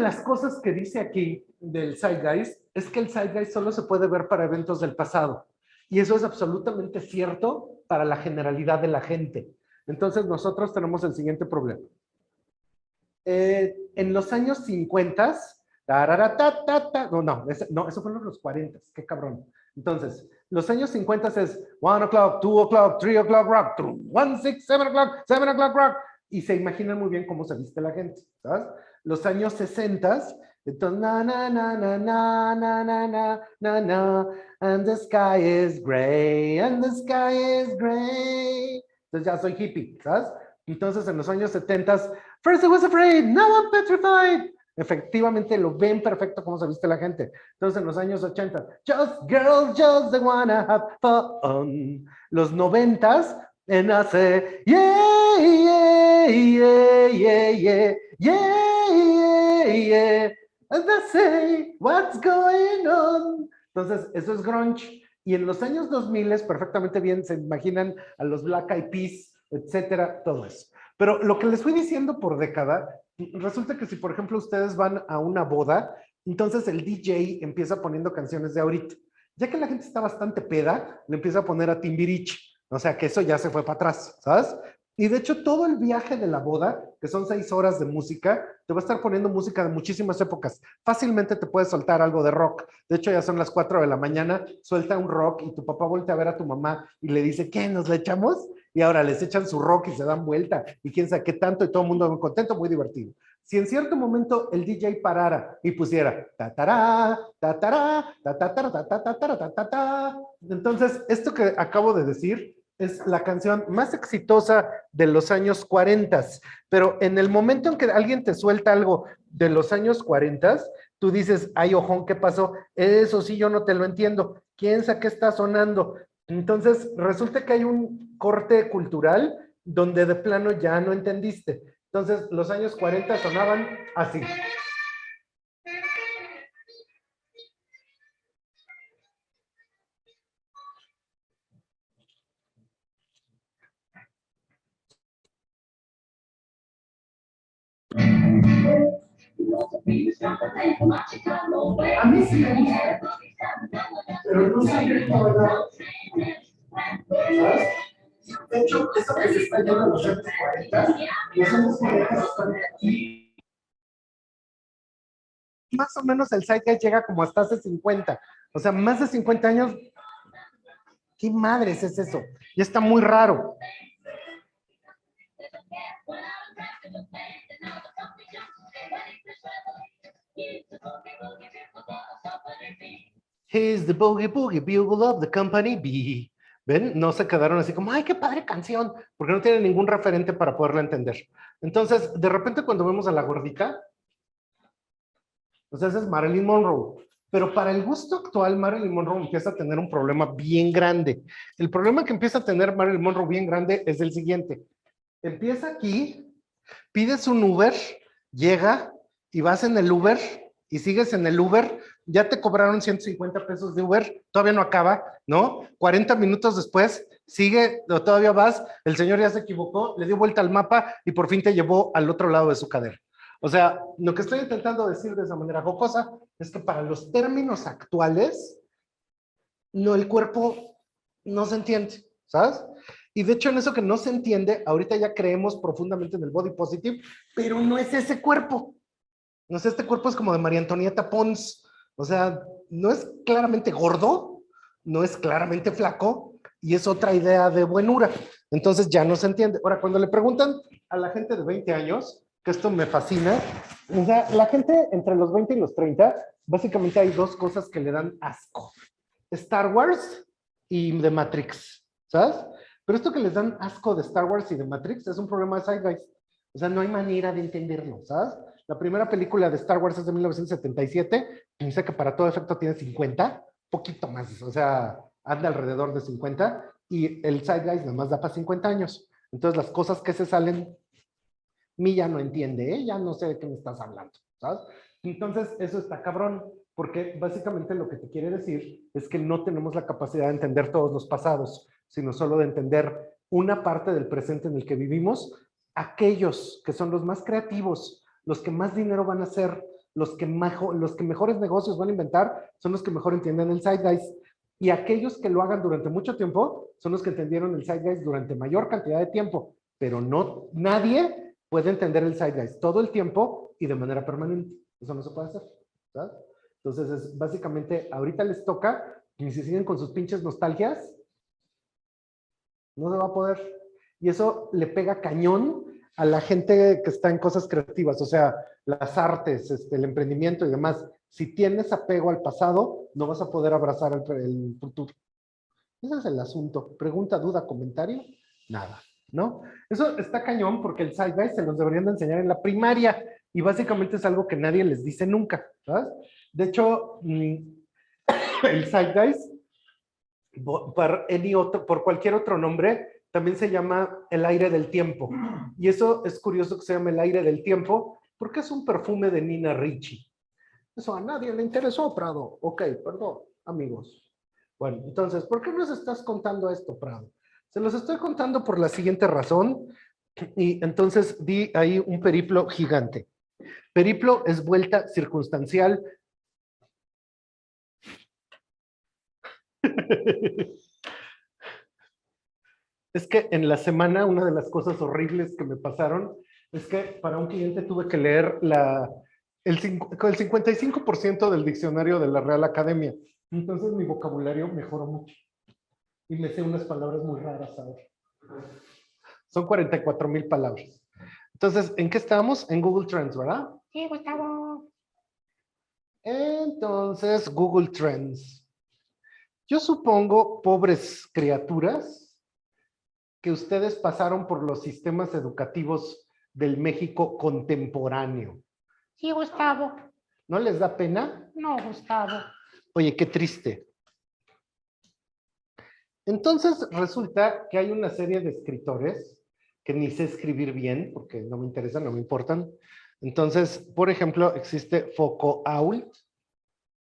las cosas que dice aquí del Zeitgeist es que el Zeitgeist solo se puede ver para eventos del pasado. Y eso es absolutamente cierto para la generalidad de la gente. Entonces nosotros tenemos el siguiente problema. En los años 50, no, eso fueron los 40, qué cabrón. Entonces, los años 50 es 1 o'clock, 2 o'clock, 3 o'clock rock, 1, 6, 7 o'clock, 7 o'clock rock. Y se imaginan muy bien cómo se viste la gente, ¿sabes? Los años 60, entonces, na, na, na, na, na, na, na, na, na, na, and the sky is gray, and the sky is gray. Entonces ya soy hippie, ¿sabes? Entonces en los años 70, first I was afraid, now I'm petrified. Efectivamente lo ven perfecto cómo se viste la gente. Entonces en los años 80, just girls, just they wanna have fun. Los 90, and I say, yeah, yeah, yeah, yeah, yeah, yeah, yeah, yeah. And I say, what's going on? Entonces eso es grunge. Y en los años 2000 perfectamente bien se imaginan a los Black Eyed Peas, etcétera, todo eso. Pero lo que les fui diciendo por década, resulta que si por ejemplo ustedes van a una boda, entonces el DJ empieza poniendo canciones de ahorita. Ya que la gente está bastante peda, le empieza a poner a Timbiriche. O sea que eso ya se fue para atrás, ¿sabes? Y de hecho todo el viaje de la boda, que son 6 horas de música, te va a estar poniendo música de muchísimas épocas. Fácilmente te puedes soltar algo de rock. De hecho ya son las 4 de la mañana, suelta un rock y tu papá voltea a ver a tu mamá y le dice, ¿qué? ¿Nos le echamos? Y ahora les echan su rock y se dan vuelta y quién sabe qué tanto y todo el mundo muy contento, muy divertido. Si en cierto momento el DJ parara y pusiera tatará, tatará, tatatara, tatatara, tatatara, entonces esto que acabo de decir es la canción más exitosa de los años 40, pero en el momento en que alguien te suelta algo de los años 40, tú dices, ay, ojón, ¿qué pasó? Eso sí, yo no te lo entiendo. ¿Quién sabe qué está sonando? Entonces, resulta que hay un corte cultural donde de plano ya no entendiste. Entonces, los años 40 sonaban así. A mí sí me gusta, pero no sé qué verdad. ¿Sabes? De hecho, eso que se está yendo a los años 40, los años 40 están aquí. Más o menos el Zeitgeist llega como hasta hace 50. O sea, más de 50 años. ¿Qué madres es eso? Ya está muy raro. He's the boogie boogie bugle of the company B. ¿Ven? No se quedaron así como, ay, qué padre canción, porque no tienen ningún referente para poderla entender. Entonces, de repente cuando vemos a la gordita, pues esa es Marilyn Monroe. Pero para el gusto actual, Marilyn Monroe empieza a tener un problema bien grande. El problema que empieza a tener Marilyn Monroe bien grande es el siguiente. Empieza aquí, pides un Uber, llega y vas en el Uber y sigues en el Uber, ya te cobraron 150 pesos de Uber, todavía no acaba, ¿no? 40 minutos después, sigue, o todavía vas, el señor ya se equivocó, le dio vuelta al mapa y por fin te llevó al otro lado de su cadera. O sea, lo que estoy intentando decir de esa manera jocosa es que para los términos actuales, no, el cuerpo no se entiende, ¿sabes? Y de hecho en eso que no se entiende, ahorita ya creemos profundamente en el body positive, pero no es ese cuerpo. No sé, este cuerpo es como de María Antonieta Pons. O sea, no es claramente gordo, no es claramente flaco, y es otra idea de buenura. Entonces ya no se entiende. Ahora, cuando le preguntan a la gente de 20 años, que esto me fascina, o sea, la gente entre los 20 y los 30, básicamente hay 2 cosas que le dan asco. Star Wars y The Matrix, ¿sabes? Pero esto que les dan asco de Star Wars y de Matrix es un problema de Zeitgeist. O sea, no hay manera de entenderlo, ¿sabes? La primera película de Star Wars es de 1977, y sé que para todo efecto tiene 50, poquito más, o sea, anda alrededor de 50, y el Zeitgeist nada más da para 50 años. Entonces las cosas que se salen, mi ya no entiende, ¿eh? Ya no sé de qué me estás hablando, ¿sabes? Entonces eso está cabrón, porque básicamente lo que te quiere decir es que no tenemos la capacidad de entender todos los pasados, sino solo de entender una parte del presente en el que vivimos. Aquellos que son los más creativos, los que más dinero van a hacer, los que mejores negocios van a inventar son los que mejor entienden el zeitgeist. Y aquellos que lo hagan durante mucho tiempo son los que entendieron el zeitgeist durante mayor cantidad de tiempo. Pero no, nadie puede entender el zeitgeist todo el tiempo y de manera permanente. Eso no se puede hacer, ¿sabes? Entonces, básicamente, ahorita les toca, y si siguen con sus pinches nostalgias, no se va a poder. Y eso le pega cañón a la gente que está en cosas creativas, o sea, las artes, el emprendimiento y demás. Si tienes apego al pasado, no vas a poder abrazar el futuro. Ese es el asunto. Pregunta, duda, comentario, nada, ¿no? Eso está cañón porque el zeitgeist se los deberían de enseñar en la primaria y básicamente es algo que nadie les dice nunca, ¿sabes? De hecho, el zeitgeist, por cualquier otro nombre, también se llama el aire del tiempo. Y eso es curioso que se llame el aire del tiempo porque es un perfume de Nina Ricci. Eso a nadie le interesó, Prado. Ok, perdón, amigos. Bueno, entonces, ¿por qué nos estás contando esto, Prado? Se los estoy contando por la siguiente razón. Y entonces di ahí un periplo gigante. Periplo es vuelta circunstancial. Es que en la semana una de las cosas horribles que me pasaron es que para un cliente tuve que leer el 55% del diccionario de la Real Academia. Entonces mi vocabulario mejoró mucho. Y me sé unas palabras muy raras ahora. Son 44,000 palabras. Entonces, ¿en qué estamos? En Google Trends, ¿verdad? Sí, Gustavo. Entonces, Google Trends. Yo supongo, pobres criaturas, que ustedes pasaron por los sistemas educativos del México contemporáneo. Sí, Gustavo. ¿No les da pena? No, Gustavo. Oye, qué triste. Entonces, resulta que hay una serie de escritores que ni sé escribir bien, porque no me interesan, no me importan. Entonces, por ejemplo, existe Foucault.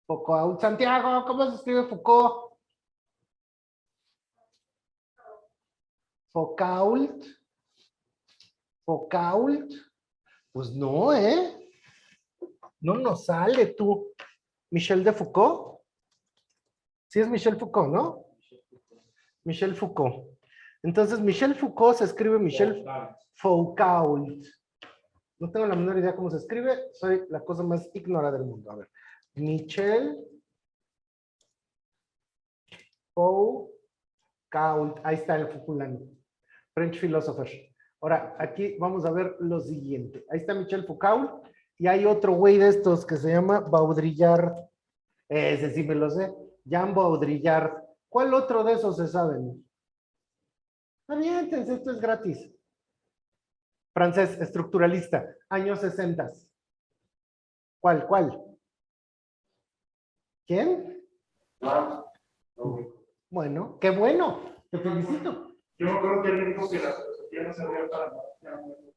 Foucault. Santiago, ¿cómo se escribe Foucault? Foucault. Foucault. Pues no, ¿eh? No nos sale tú. Michel de Foucault. Sí es Michel Foucault, ¿no? Michel Foucault. Entonces, Michel Foucault se escribe Michel Foucault. No tengo la menor idea cómo se escribe. Soy la cosa más ignorada del mundo. A ver. Michel Foucault. Ahí está el fulano. French philosopher. Ahora, aquí vamos a ver lo siguiente. Ahí está Michel Foucault. Y hay otro güey de estos que se llama Baudrillard. Ese sí me lo sé. Jean Baudrillard. ¿Cuál otro de esos se saben? Aviéntense, esto es gratis. Francés, estructuralista, años 60. ¿Cuál? ¿Quién? Bueno, qué bueno. Te felicito. Yo me acuerdo que él dijo que la filosofía no servía para nada.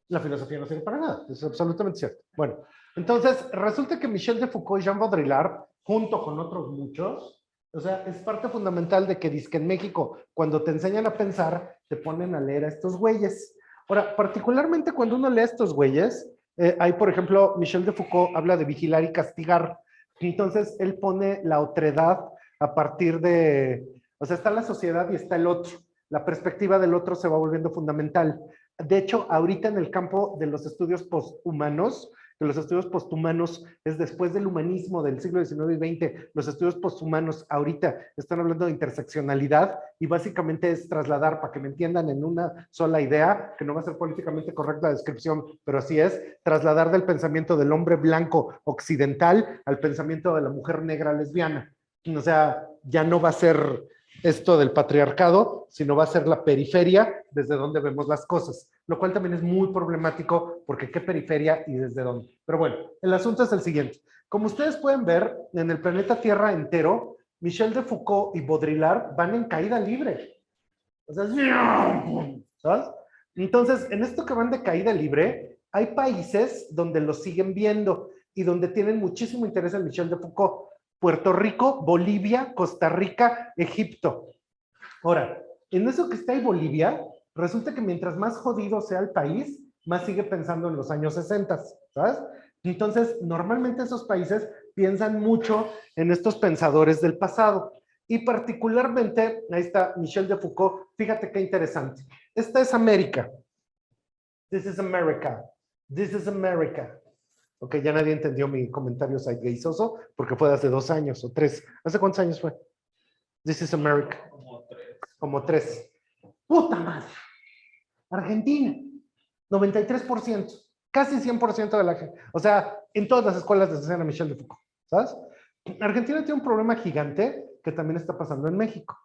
La filosofía no sirve para nada, es absolutamente cierto. Bueno, entonces resulta que Michel de Foucault y Jean Baudrillard, junto con otros muchos, o sea, es parte fundamental de que dizque en México, cuando te enseñan a pensar, te ponen a leer a estos güeyes. Ahora, particularmente cuando uno lee a estos güeyes, hay, por ejemplo, Michel de Foucault habla de vigilar y castigar. Entonces, él pone la otredad a partir de, o sea, está la sociedad y está el otro. La perspectiva del otro se va volviendo fundamental. De hecho, ahorita en el campo de los estudios posthumanos, que los estudios posthumanos es después del humanismo del siglo XIX y XX, los estudios posthumanos ahorita están hablando de interseccionalidad y básicamente es trasladar, para que me entiendan en una sola idea, que no va a ser políticamente correcta la descripción, pero así es, trasladar del pensamiento del hombre blanco occidental al pensamiento de la mujer negra lesbiana. O sea, ya no va a ser esto del patriarcado, sino va a ser la periferia desde donde vemos las cosas, lo cual también es muy problemático porque qué periferia y desde dónde. Pero bueno, el asunto es el siguiente. Como ustedes pueden ver, en el planeta Tierra entero, Michel de Foucault y Baudrillard van en caída libre. O sea, ¿sabes? Entonces, en esto que van de caída libre, hay países donde lo siguen viendo y donde tienen muchísimo interés en Michel de Foucault. Puerto Rico, Bolivia, Costa Rica, Egipto. Ahora, en eso que está ahí Bolivia, resulta que mientras más jodido sea el país, más sigue pensando en los años 60, ¿sabes? Entonces, normalmente esos países piensan mucho en estos pensadores del pasado. Y particularmente, ahí está Michel de Foucault, fíjate qué interesante. Esta es América. This is America. This is America. Ok, ya nadie entendió mi comentario sidegaysoso porque fue de hace 2 años o 3. ¿Hace cuántos años fue? This is America. Como 3. ¡Puta madre! Argentina, 93%, casi 100% de la gente. O sea, en todas las escuelas les enseñan a Michel de Foucault, ¿sabes? Argentina tiene un problema gigante que también está pasando en México.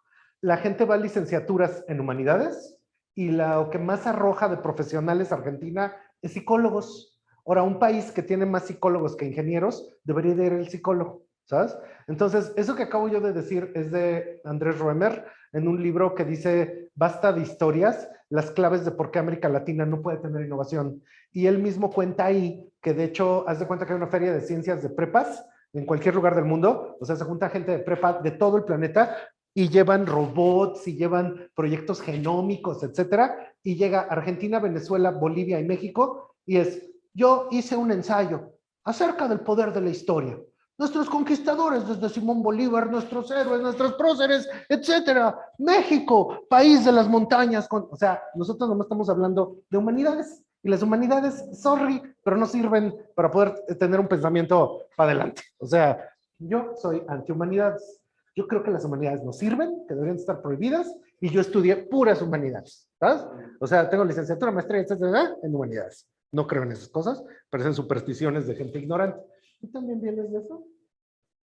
La gente va a licenciaturas en humanidades y lo que más arroja de profesionales Argentina es psicólogos. Ahora, un país que tiene más psicólogos que ingenieros debería de ir el psicólogo, ¿sabes? Entonces, eso que acabo yo de decir es de Andrés Roemer en un libro que dice Basta de historias, las claves de por qué América Latina no puede tener innovación. Y él mismo cuenta ahí que de hecho, haz de cuenta que hay una feria de ciencias de prepas en cualquier lugar del mundo, o sea, se junta gente de prepa de todo el planeta y llevan robots y llevan proyectos genómicos, etcétera, y llega Argentina, Venezuela, Bolivia y México y es, yo hice un ensayo acerca del poder de la historia. Nuestros conquistadores, desde Simón Bolívar, nuestros héroes, nuestros próceres, etcétera. México, país de las montañas. O sea, nosotros nomás estamos hablando de humanidades. Y las humanidades, sorry, pero no sirven para poder tener un pensamiento para adelante. O sea, yo soy antihumanidades. Yo creo que las humanidades no sirven, que deberían estar prohibidas, y yo estudié puras humanidades. ¿Sabes? O sea, tengo licenciatura, maestría, etcétera, en humanidades. No creo en esas cosas, parecen supersticiones de gente ignorante. ¿Tú también vienes de eso?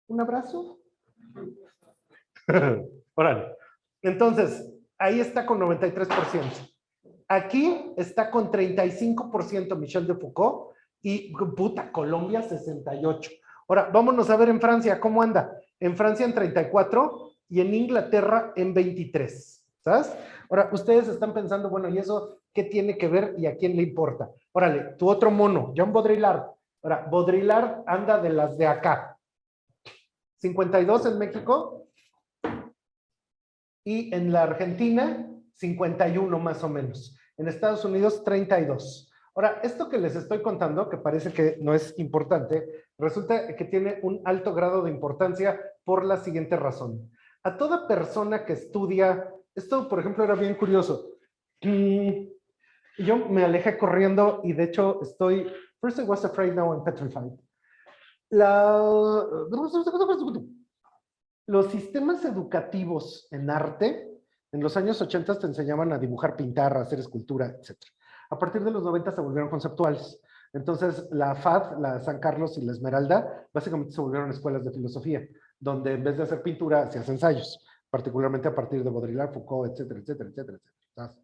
¿Un abrazo? Órale. Entonces, ahí está con 93%. Aquí está con 35% Michel de Foucault y, puta, Colombia 68%. Ahora, vámonos a ver en Francia, ¿cómo anda? En Francia en 34% y en Inglaterra en 23%. ¿Sabes? Ahora, ustedes están pensando, bueno, ¿y eso qué tiene que ver y a quién le importa? Órale, tu otro mono, Jean Baudrillard. Ahora, Baudrillard anda de las de acá. 52 en México y en la Argentina 51 más o menos. En Estados Unidos 32. Ahora, esto que les estoy contando, que parece que no es importante, resulta que tiene un alto grado de importancia por la siguiente razón. A toda persona que estudia, esto por ejemplo era bien curioso. Yo me alejé corriendo y de hecho estoy, first I was afraid, now I'm petrified. Los sistemas educativos en arte, en los años 80 te enseñaban a dibujar, pintar, a hacer escultura, etc. A partir de los 90 se volvieron conceptuales. Entonces, la FAD, la San Carlos y la Esmeralda, básicamente se volvieron escuelas de filosofía, donde en vez de hacer pintura, hacías ensayos, particularmente a partir de Baudrillard, Foucault, etcétera, etcétera, etcétera, etcétera.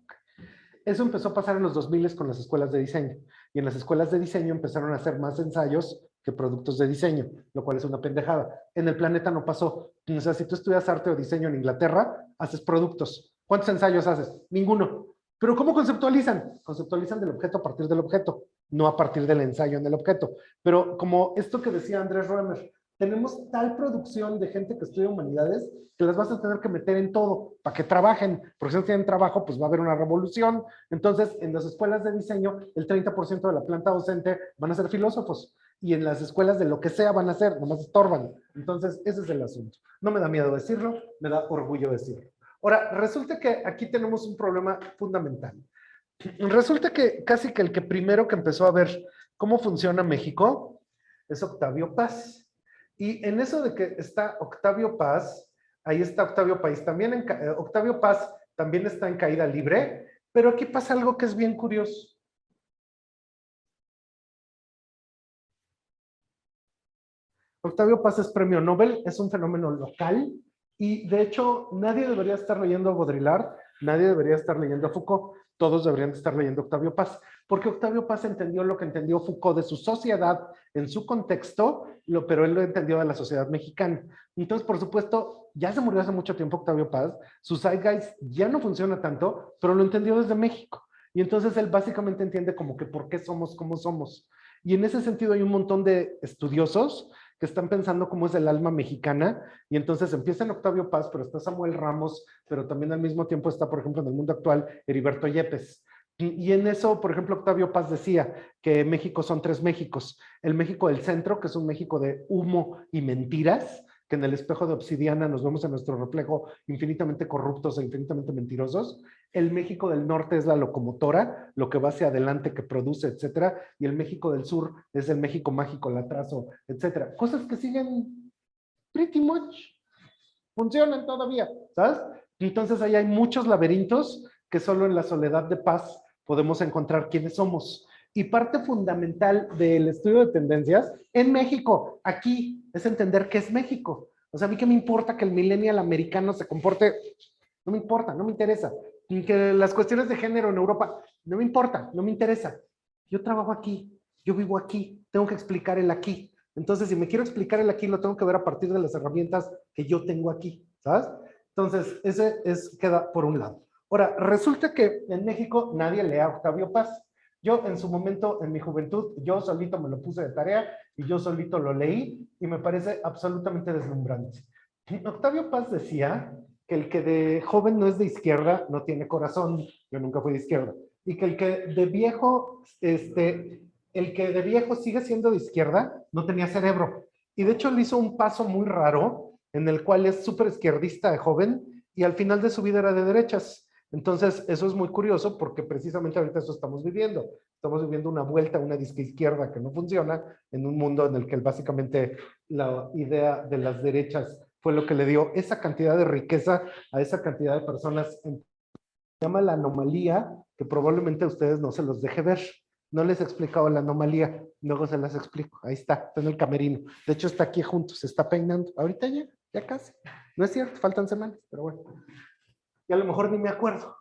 Eso empezó a pasar en los 2000 con las escuelas de diseño. Y en las escuelas de diseño empezaron a hacer más ensayos que productos de diseño, lo cual es una pendejada. En el planeta no pasó. O sea, si tú estudias arte o diseño en Inglaterra, haces productos. ¿Cuántos ensayos haces? Ninguno. ¿Pero cómo conceptualizan? Conceptualizan del objeto a partir del objeto, no a partir del ensayo en el objeto. Pero como esto que decía Andrés Roemer, tenemos tal producción de gente que estudia humanidades que las vas a tener que meter en todo para que trabajen, porque si no tienen trabajo, pues va a haber una revolución. Entonces, en las escuelas de diseño, el 30% de la planta docente van a ser filósofos, y en las escuelas de lo que sea van a ser, nomás estorban. Entonces, ese es el asunto. No me da miedo decirlo, me da orgullo decirlo. Ahora, resulta que aquí tenemos un problema fundamental. Resulta que casi que el que primero que empezó a ver cómo funciona México es Octavio Paz. Y en eso de que está Octavio Paz, ahí está Octavio Paz también, Octavio Paz también está en caída libre, pero aquí pasa algo que es bien curioso. Octavio Paz es premio Nobel, es un fenómeno local y de hecho nadie debería estar leyendo a Baudrillard, nadie debería estar leyendo a Foucault, todos deberían estar leyendo a Octavio Paz, porque Octavio Paz entendió lo que entendió Foucault de su sociedad en su contexto, pero él lo entendió de la sociedad mexicana. Entonces, por supuesto, ya se murió hace mucho tiempo Octavio Paz, su zeitgeist ya no funciona tanto, pero lo entendió desde México. Y entonces él básicamente entiende como que por qué somos como somos. Y en ese sentido hay un montón de estudiosos que están pensando cómo es el alma mexicana, y entonces empieza en Octavio Paz, pero está Samuel Ramos, pero también al mismo tiempo está, por ejemplo, en el mundo actual, Heriberto Yepes. Y en eso, por ejemplo, Octavio Paz decía que México son 3 Méxicos. El México del centro, que es un México de humo y mentiras, que en el espejo de obsidiana nos vemos en nuestro reflejo infinitamente corruptos e infinitamente mentirosos. El México del norte es la locomotora, lo que va hacia adelante, que produce, etcétera. Y el México del sur es el México mágico, el atraso, etcétera. Cosas que siguen pretty much, funcionan todavía, ¿sabes? Entonces ahí hay muchos laberintos que solo en la soledad de paz podemos encontrar quiénes somos. Y parte fundamental del estudio de tendencias en México, aquí, es entender qué es México. O sea, a mí qué me importa que el millennial americano se comporte, no me importa, no me interesa. Y que las cuestiones de género en Europa, no me importa, no me interesa. Yo trabajo aquí, yo vivo aquí, tengo que explicar el aquí. Entonces, si me quiero explicar el aquí, lo tengo que ver a partir de las herramientas que yo tengo aquí, ¿sabes? Entonces, queda por un lado. Ahora, resulta que en México nadie lee a Octavio Paz. Yo en su momento, en mi juventud, yo solito me lo puse de tarea y yo solito lo leí y me parece absolutamente deslumbrante. Octavio Paz decía que el que de joven no es de izquierda no tiene corazón. Yo nunca fui de izquierda. Y que el que de viejo, el que de viejo sigue siendo de izquierda no tenía cerebro. Y de hecho él hizo un paso muy raro en el cual es súper izquierdista de joven y al final de su vida era de derechas. Entonces, eso es muy curioso porque precisamente ahorita eso estamos viviendo. Estamos viviendo una vuelta a una disque izquierda que no funciona en un mundo en el que básicamente la idea de las derechas fue lo que le dio esa cantidad de riqueza a esa cantidad de personas. Se llama la anomalía, que probablemente a ustedes no se los deje ver. No les he explicado la anomalía, luego se las explico. Ahí está en el camerino. De hecho, está aquí junto, se está peinando. Ahorita ya casi. No es cierto, faltan semanas, pero bueno. Y a lo mejor ni me acuerdo.